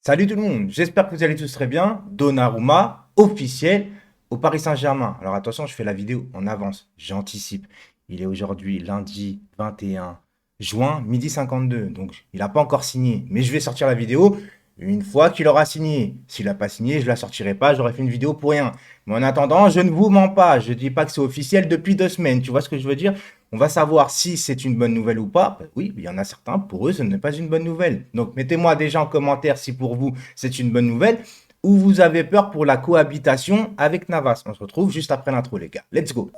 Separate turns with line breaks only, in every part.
Salut tout le monde, j'espère que vous allez tous très bien. Donnarumma, officiel au Paris Saint-Germain. Alors attention, je fais la vidéo en avance, j'anticipe. Il est aujourd'hui lundi 21 juin, midi 52. Donc il n'a pas encore signé, mais je vais sortir la vidéo une fois qu'il aura signé. S'il n'a pas signé, je la sortirai pas, j'aurais fait une vidéo pour rien. Mais en attendant, je ne vous mens pas, je ne dis pas que c'est officiel depuis 2 semaines. Tu vois ce que je veux dire? On va savoir si c'est une bonne nouvelle ou pas. Oui, il y en a certains, pour eux, ce n'est pas une bonne nouvelle. Donc, mettez-moi déjà en commentaire si pour vous, c'est une bonne nouvelle ou vous avez peur pour la cohabitation avec Navas. On se retrouve juste après l'intro, les gars. Let's go.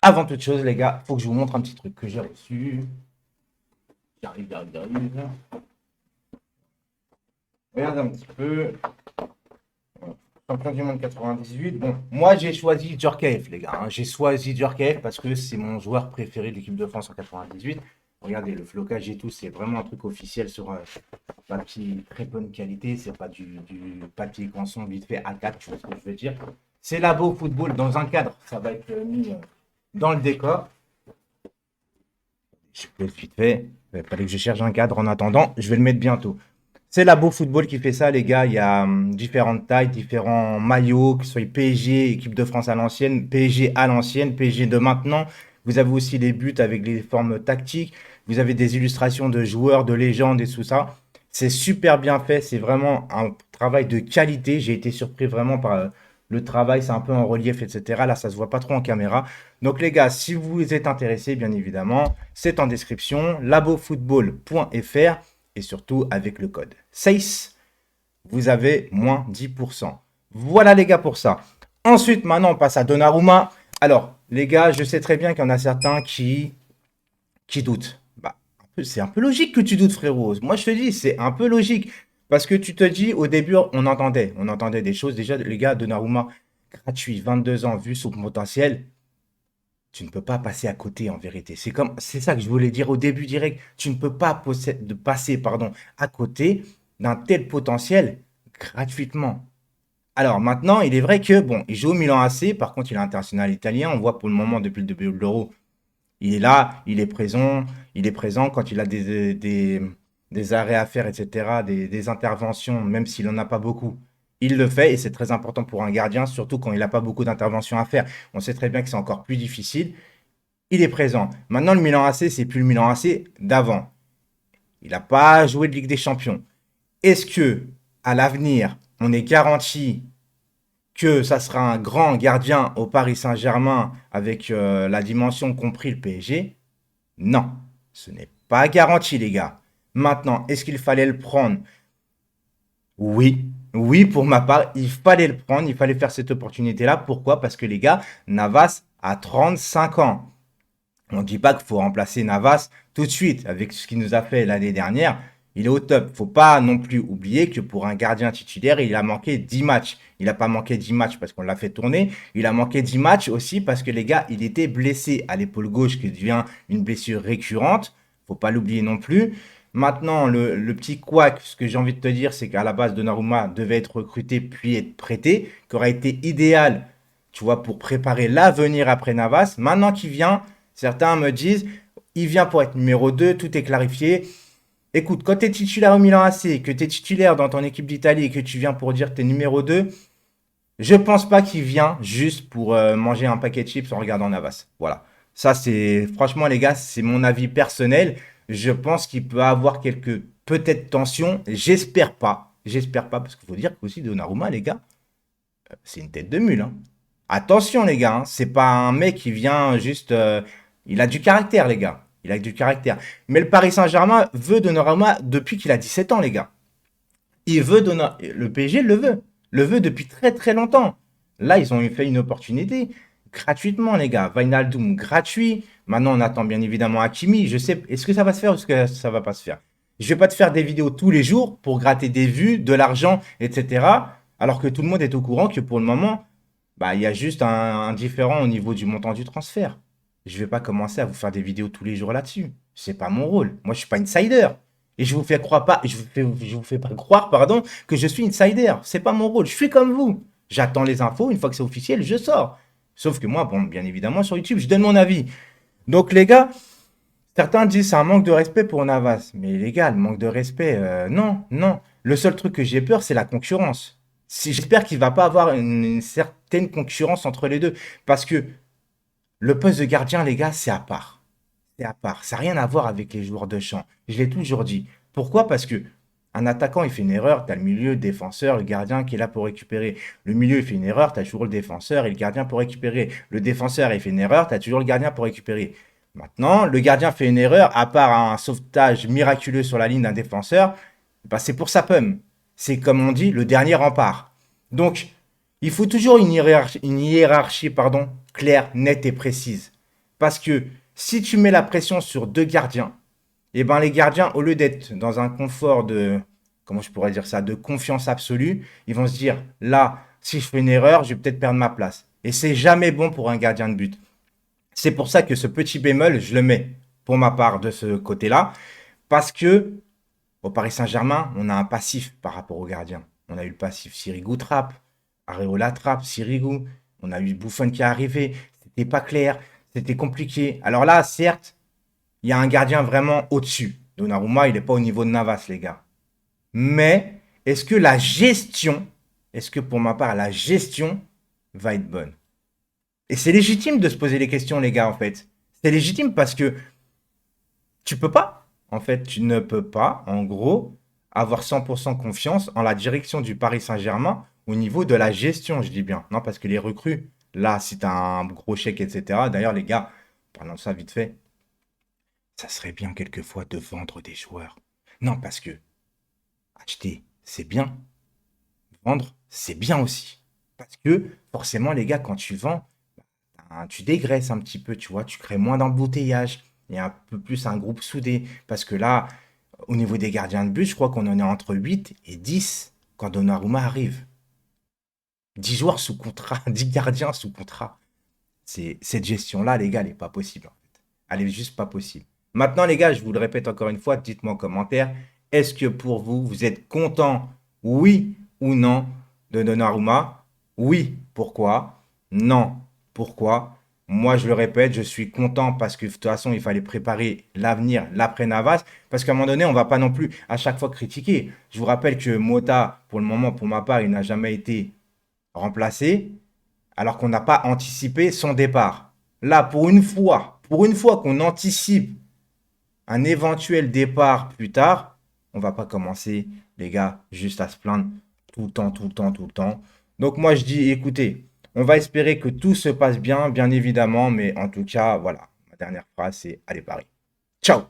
Avant toute chose, les gars, il faut que je vous montre un petit truc que j'ai reçu. J'arrive. Regardez un petit peu. Champion du monde 98. Bon, moi j'ai choisi Djorkaeff, les gars. J'ai choisi Djorkaeff parce que c'est mon joueur préféré de l'équipe de France en 98. Regardez, le flocage et tout, c'est vraiment un truc officiel sur papier très bonne qualité. C'est pas du papier canson vite fait A4, tu vois ce que je veux dire. C'est Labo Football dans un cadre. Ça va être mis dans le décor. Je peux vite fait. Il fallait que je cherche un cadre en attendant. Je vais le mettre bientôt. C'est Labo Football qui fait ça, les gars. Il y a différentes tailles, différents maillots, que ce soit PSG, équipe de France à l'ancienne, PSG à l'ancienne, PSG de maintenant. Vous avez aussi les buts avec les formes tactiques. Vous avez des illustrations de joueurs, de légendes et tout ça. C'est super bien fait. C'est vraiment un travail de qualité. J'ai été surpris vraiment par le travail. C'est un peu en relief, etc. Là, ça se voit pas trop en caméra. Donc, les gars, si vous êtes intéressés, bien évidemment, c'est en description. labofootball.fr et surtout avec le code SACE, vous avez moins 10%. Voilà les gars pour ça. Ensuite, maintenant, on passe à Donnarumma. Alors, les gars, je sais très bien qu'il y en a certains qui doutent. Bah, c'est un peu logique que tu doutes, frérot. Moi, je te dis, c'est un peu logique. Parce que tu te dis, au début, on entendait des choses. Déjà, les gars, Donnarumma, gratuit, 22 ans, vu son potentiel, tu ne peux pas passer à côté en vérité. C'est ça que je voulais dire au début direct. Tu ne peux pas passer, pardon, à côté d'un tel potentiel gratuitement. Alors maintenant, il est vrai que bon, il joue au Milan AC. Par contre, il est international italien. On voit pour le moment depuis le début de l'Euro, il est là, il est présent quand il a des arrêts à faire, etc., des interventions, même s'il n'en a pas beaucoup. Il le fait et c'est très important pour un gardien, surtout quand il n'a pas beaucoup d'interventions à faire. On sait très bien que c'est encore plus difficile. Il est présent. Maintenant, le Milan AC, c'est plus le Milan AC d'avant. Il n'a pas joué de Ligue des Champions. Est-ce que, à l'avenir, on est garanti que ça sera un grand gardien au Paris Saint-Germain avec la dimension compris le PSG? Non, ce n'est pas garanti, les gars. Maintenant, est-ce qu'il fallait le prendre? Oui, oui, pour ma part, il fallait le prendre, il fallait faire cette opportunité-là. Pourquoi? Parce que les gars, Navas a 35 ans. On ne dit pas qu'il faut remplacer Navas tout de suite avec ce qu'il nous a fait l'année dernière. Il est au top. Faut pas non plus oublier que pour un gardien titulaire, il a manqué 10 matchs. Il n'a pas manqué 10 matchs parce qu'on l'a fait tourner. Il a manqué 10 matchs aussi parce que les gars, il était blessé à l'épaule gauche qui devient une blessure récurrente. Faut pas l'oublier non plus. Maintenant, le petit couac, ce que j'ai envie de te dire, c'est qu'à la base, Donnarumma devait être recruté puis être prêté, qui aurait été idéal, tu vois, pour préparer l'avenir après Navas. Maintenant qu'il vient, certains me disent, il vient pour être numéro 2, tout est clarifié. Écoute, quand tu es titulaire au Milan AC, que tu es titulaire dans ton équipe d'Italie et que tu viens pour dire que tu es numéro 2, je pense pas qu'il vient juste pour manger un paquet de chips en regardant Navas. Voilà. Ça, c'est franchement, les gars, c'est mon avis personnel. Je pense qu'il peut avoir quelques peut-être tensions. J'espère pas. J'espère pas, parce qu'il faut dire qu'aussi Donnarumma, les gars, c'est une tête de mule, hein. Attention, les gars, hein, c'est pas un mec qui vient juste. Il a du caractère, les gars. Il a du caractère. Mais le Paris Saint-Germain veut Donnarumma depuis qu'il a 17 ans, les gars. Il veut Donnarumma. Le PSG le veut. Le veut depuis très très longtemps. Là, ils ont fait une opportunité. Gratuitement, les gars. Wijnaldum gratuit. Maintenant, on attend bien évidemment Hakimi. Je sais. Est-ce que ça va se faire ou est-ce que ça va pas se faire? Je vais pas te faire des vidéos tous les jours pour gratter des vues, de l'argent, etc. Alors que tout le monde est au courant que pour le moment, bah, il y a juste un différent au niveau du montant du transfert. Je vais pas commencer à vous faire des vidéos tous les jours là-dessus. C'est pas mon rôle. Moi, je suis pas insider. Et je vous fais croire pas, je vous fais pas croire, pardon, que je suis insider. C'est pas mon rôle. Je suis comme vous. J'attends les infos. Une fois que c'est officiel, je sors. Sauf que moi, bon, bien évidemment, sur YouTube, je donne mon avis. Donc, les gars, certains disent c'est un manque de respect pour Navas. Mais les gars, le manque de respect, non, non. Le seul truc que j'ai peur, c'est la concurrence. J'espère qu'il va pas avoir une certaine concurrence entre les deux. Parce que le poste de gardien, les gars, c'est à part. C'est à part. Ça n'a rien à voir avec les joueurs de champ. Je l'ai toujours dit. Pourquoi? Parce que un attaquant, il fait une erreur, tu as le milieu, le défenseur, le gardien qui est là pour récupérer. Le milieu, il fait une erreur, tu as toujours le défenseur et le gardien pour récupérer. Le défenseur, il fait une erreur, tu as toujours le gardien pour récupérer. Maintenant, le gardien fait une erreur, à part un sauvetage miraculeux sur la ligne d'un défenseur, bah c'est pour sa pomme. C'est comme on dit, le dernier rempart. Donc, il faut toujours une hiérarchie pardon, claire, nette et précise. Parce que si tu mets la pression sur deux gardiens, et ben les gardiens, au lieu d'être dans un confort de, comment je pourrais dire ça, de confiance absolue, ils vont se dire, là, si je fais une erreur, je vais peut-être perdre ma place. Et c'est jamais bon pour un gardien de but. C'est pour ça que ce petit bémol, je le mets pour ma part de ce côté-là, parce que au Paris Saint-Germain, on a un passif par rapport aux gardiens. On a eu le passif Sirigu Trapp, Areola Trapp, Sirigu. On a eu Buffon qui est arrivé. C'était pas clair, c'était compliqué. Alors là, certes, il y a un gardien vraiment au-dessus. Donnarumma, il n'est pas au niveau de Navas, les gars. Mais est-ce que la gestion, est-ce que pour ma part, la gestion va être bonne? Et c'est légitime de se poser les questions, les gars, en fait. C'est légitime parce que tu peux pas. En fait, tu ne peux pas, en gros, avoir 100% confiance en la direction du Paris Saint-Germain au niveau de la gestion, je dis bien. Non, parce que les recrues, là, si tu as un gros chèque, etc. D'ailleurs, les gars, parlons de ça vite fait, ça serait bien quelquefois de vendre des joueurs. Non, parce que acheter, c'est bien. Vendre, c'est bien aussi. Parce que forcément, les gars, quand tu vends, hein, tu dégraisses un petit peu, tu vois, tu crées moins d'embouteillage. Il y a un peu plus un groupe soudé. Parce que là, au niveau des gardiens de but, je crois qu'on en est entre 8 et 10 quand Donnarumma arrive. 10 joueurs sous contrat, 10 gardiens sous contrat. Cette gestion-là, les gars, elle n'est pas possible, en fait. Elle est juste pas possible. Maintenant, les gars, je vous le répète encore une fois, dites-moi en commentaire, est-ce que pour vous, vous êtes content, oui ou non, de Donnarumma? Oui, pourquoi? Non, pourquoi? Moi, je le répète, je suis content parce que de toute façon, il fallait préparer l'avenir, l'après Navas, parce qu'à un moment donné, on ne va pas non plus à chaque fois critiquer. Je vous rappelle que Mota, pour le moment, pour ma part, il n'a jamais été remplacé alors qu'on n'a pas anticipé son départ. Là, pour une fois qu'on anticipe un éventuel départ plus tard, on va pas commencer, les gars, juste à se plaindre tout le temps, tout le temps, tout le temps. Donc moi, je dis, écoutez, on va espérer que tout se passe bien, bien évidemment, mais en tout cas, voilà, ma dernière phrase, c'est allez Paris. Ciao!